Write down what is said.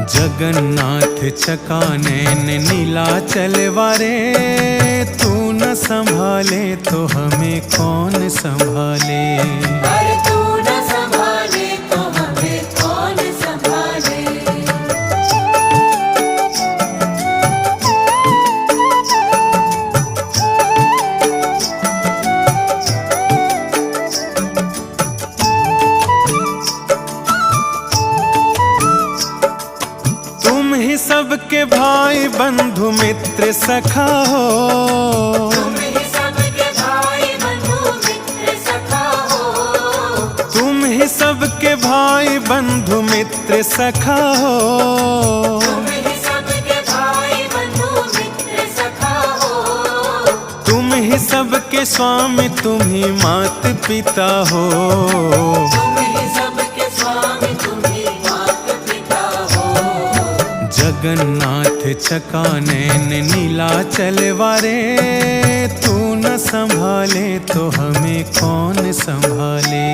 जगन्नाथ चकानैन नीलाचल वारे, तू न संभाले तो हमें कौन संभाले। अरे तू न संभाले तो हमें कौन संभाले। तुम ही सबके भाई बंधु मित्र सखा हो, तुम ही सबके भाई बंधु मित्र सखा हो। तुम ही सबके भाई बंधु मित्र सखा हो। तुम ही सबके भाई बंधु मित्र सखा हो। तुम ही सबके स्वामी, तुम ही मात पिता हो। तुम ही सबके स्वामी, तुम ही मात पिता हो। जगन्नाथ चकानैन नीलाचल वारे, तू न संभाले तो हमें कौन संभाले।